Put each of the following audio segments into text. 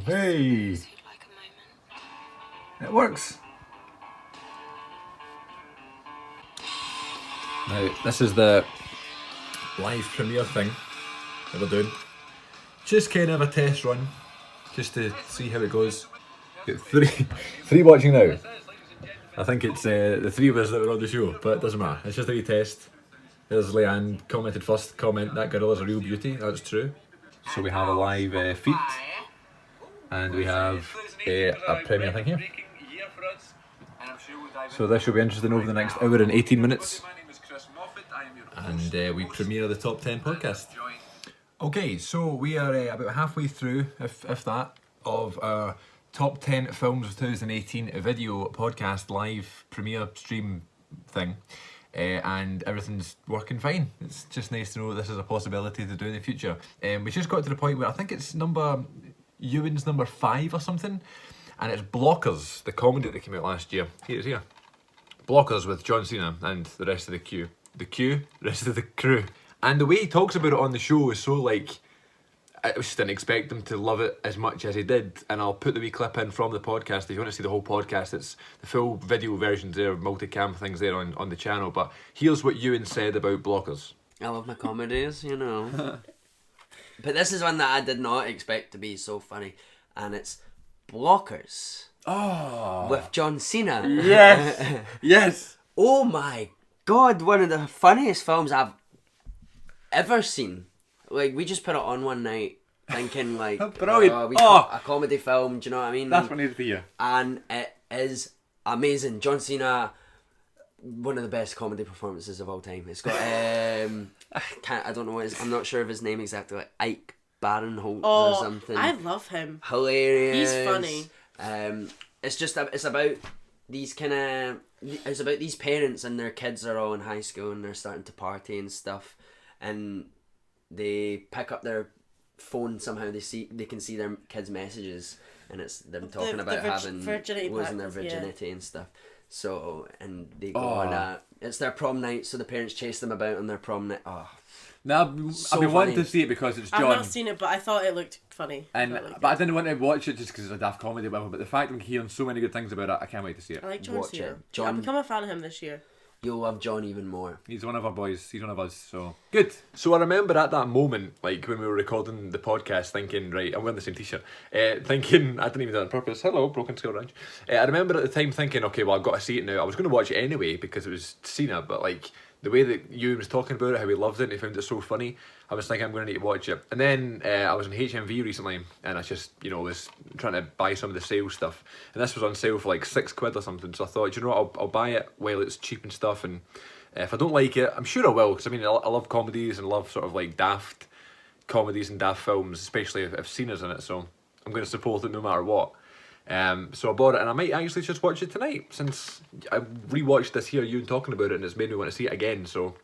Hey! It works! Now, this is the live premiere thing that we're doing. Just kind of a test run, just to see how it goes. Got three watching now. I think it's the three of us that were on the show, but it doesn't matter. It's just a wee test. There's Leanne commented first. Comment, that gorilla's a real beauty. That's true. So we have a live feed, and we have a premiere thing here. So this will be interesting over the next hour and 18 minutes. And we premiere the Top 10 podcast. Okay, so we are about halfway through, if that, of our Top 10 Films of 2018 video podcast live premiere stream thing. And everything's working fine. It's just nice to know this is a possibility to do in the future. We just got to the point where I think it's Ewan's number 5 or something, and it's Blockers, the comedy that came out last year. Here it is here. Blockers with John Cena and the rest of the queue. The rest of the crew. And the way he talks about it on the show is so like, I just didn't expect him to love it as much as he did. And I'll put the wee clip in from the podcast. If you want to see the whole podcast, it's the full video versions there, multicam things there on the channel. But here's what Ewan said about Blockers. I love my comedies, you know. But this is one that I did not expect to be so funny. And it's Blockers. Oh. With John Cena. Yes. Yes. Oh my God, one of the funniest films I've ever seen. Like, we just put it on one night thinking like, brilliant. A comedy film, do you know what I mean? That's what I need to hear. And it is amazing. John Cena, one of the best comedy performances of all time. It's got, I don't know I'm not sure of his name exactly, like Ike Barinholtz or something. I love him. Hilarious. He's funny. It's about these parents and their kids are all in high school and they're starting to party and stuff, and they pick up their phone somehow. They can see their kids' messages, and it's them talking about having losing their virginity and stuff. So, and they go on it's their prom night, so the parents chase them about on their prom night. Now, I've been wanting to see it because it's John. I've not seen it, but I thought it looked funny. But I didn't want to watch it just because it's a daft comedy or whatever. But the fact I'm hearing so many good things about it, I can't wait to see it. I like John Cena. John, I've become a fan of him this year. You'll love John even more. He's one of our boys. He's one of us. So good. So I remember at that moment, like when we were recording the podcast, thinking, right, I'm wearing the same t-shirt. Thinking, I didn't even do it on purpose. Hello, Broken Skull Ranch. I remember at the time thinking, okay, well, I've got to see it now. I was going to watch it anyway because it was Cena, but like the way that Ewan was talking about it, how he loved it, and he found it so funny, I was thinking I'm going to need to watch it. And then I was in HMV recently, and I just, was trying to buy some of the sale stuff, and this was on sale for like £6 or something. So I thought, you know what, I'll buy it while it's cheap and stuff. And if I don't like it, I'm sure I will, because I mean, I love comedies and love sort of like daft comedies and daft films, especially if Cena's in it. So I'm going to support it no matter what. So I bought it, and I might actually just watch it tonight, since I rewatched this here, you talking about it, and it's made me want to see it again. So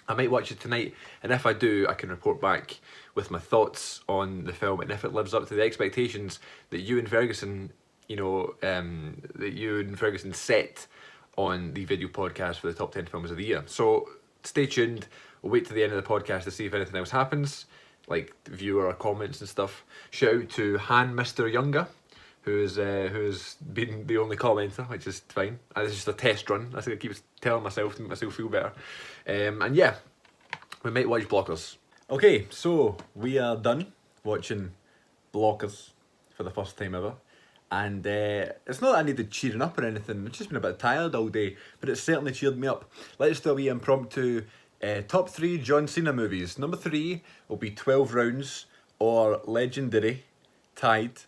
I might watch it tonight, and if I do, I can report back with my thoughts on the film, and if it lives up to the expectations that Ewan Ferguson, set on the video podcast for the top 10 films of the year. So stay tuned. We'll wait to the end of the podcast to see if anything else happens, like viewer or comments and stuff. Shout out to Han Mr. Younger, who's been the only commenter, which is fine. It's just a test run. That's what I keep telling myself to make myself feel better. And yeah, we might watch Blockers. Okay, so we are done watching Blockers for the first time ever. And it's not that I needed cheering up or anything. I've just been a bit tired all day, but it certainly cheered me up. Let's do a wee impromptu top 3 John Cena movies. Number 3 will be 12 Rounds or Legendary, tied.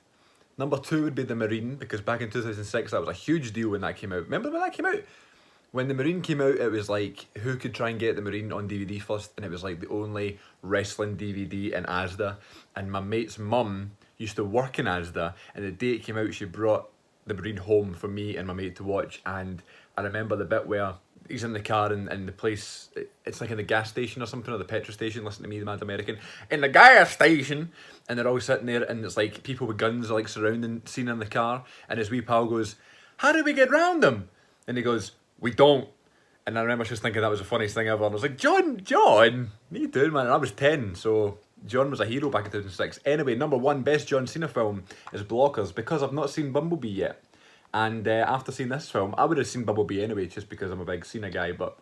Number 2 would be The Marine, because back in 2006 that was a huge deal when that came out. Remember when that came out? When The Marine came out, it was like, who could try and get The Marine on DVD first? And it was like the only wrestling DVD in Asda. And my mate's mum used to work in Asda, and the day it came out, she brought The Marine home for me and my mate to watch. And I remember the bit where he's in the car and the place, it's like in the gas station or something, or the petrol station, listen to me, the mad American, in the gas station, and they're all sitting there, and it's like people with guns are like surrounding Cena in the car, and his wee pal goes, how do we get round them? And he goes, we don't. And I remember just thinking that was the funniest thing ever, and I was like, John, what are you doing, man? And I was 10, so John was a hero back in 2006. Anyway, number 1 best John Cena film is Blockers, because I've not seen Bumblebee yet. And after seeing this film, I would have seen Bumblebee anyway, just because I'm a big Cena guy. But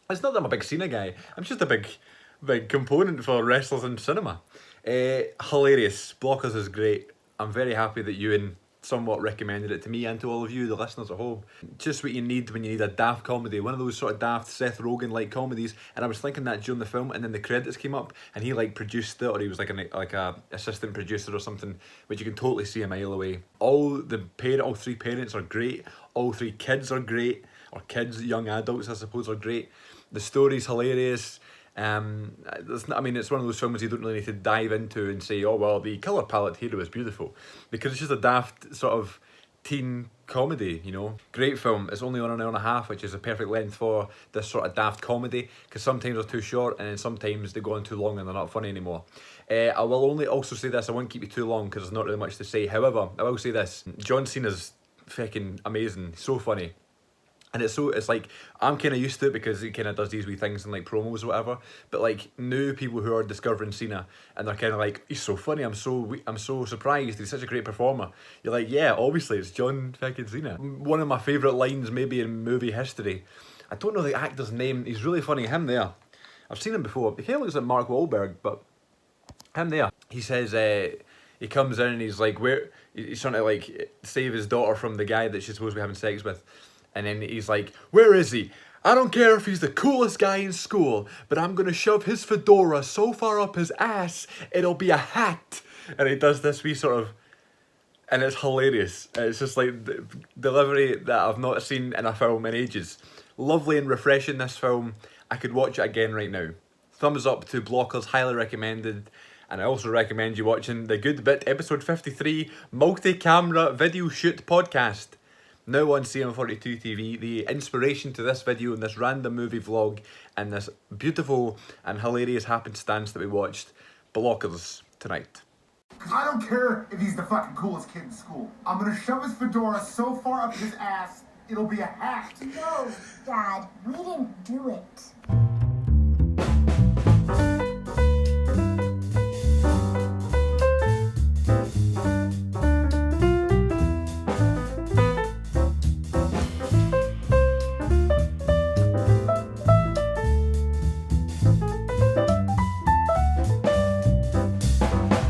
it's not that I'm a big Cena guy. I'm just a big component for wrestlers in cinema. Hilarious. Blockers is great. I'm very happy that Ewan somewhat recommended it to me and to all of you, the listeners at home. Just what you need when you need a daft comedy, one of those sort of daft Seth Rogen like comedies. And I was thinking that during the film, and then the credits came up, and he like produced it, or he was like a assistant producer or something, which you can totally see a mile away. All 3 parents are great. All 3 kids are great, or kids, young adults I suppose, are great. The story's hilarious. It's one of those films you don't really need to dive into and say, oh well, the colour palette here is beautiful, because it's just a daft sort of teen comedy, you know. Great film. It's only on an hour and a half, which is a perfect length for this sort of daft comedy, because sometimes they're too short and then sometimes they go on too long and they're not funny anymore. I will only also say this, I won't keep you too long because there's not really much to say. However, I will say this, John Cena's fucking amazing, so funny. And it's like, I'm kind of used to it because he kind of does these wee things in like promos or whatever. But like new people who are discovering Cena and they're kind of like, he's so funny, I'm so surprised, he's such a great performer. You're like, yeah, obviously it's John fucking Cena. One of my favourite lines maybe in movie history. I don't know the actor's name, he's really funny, him there. I've seen him before, he kind of looks like Mark Wahlberg, but him there. He says, he comes in and he's like, he's trying to like save his daughter from the guy that she's supposed to be having sex with. And then he's like, where is he? I don't care if he's the coolest guy in school, but I'm gonna shove his fedora so far up his ass, it'll be a hat. And he does this wee sort of, and it's hilarious. It's just like the delivery that I've not seen in a film in ages. Lovely and refreshing, this film. I could watch it again right now. Thumbs up to Blockers, highly recommended. And I also recommend you watching The Good Bit, episode 53, multi-camera video shoot podcast. Now on Cm42TV, the inspiration to this video and this random movie vlog and this beautiful and hilarious happenstance that we watched, Blockers, tonight. I don't care if he's the fucking coolest kid in school. I'm gonna shove his fedora so far up his ass, it'll be a hat. No, Dad, we didn't do it.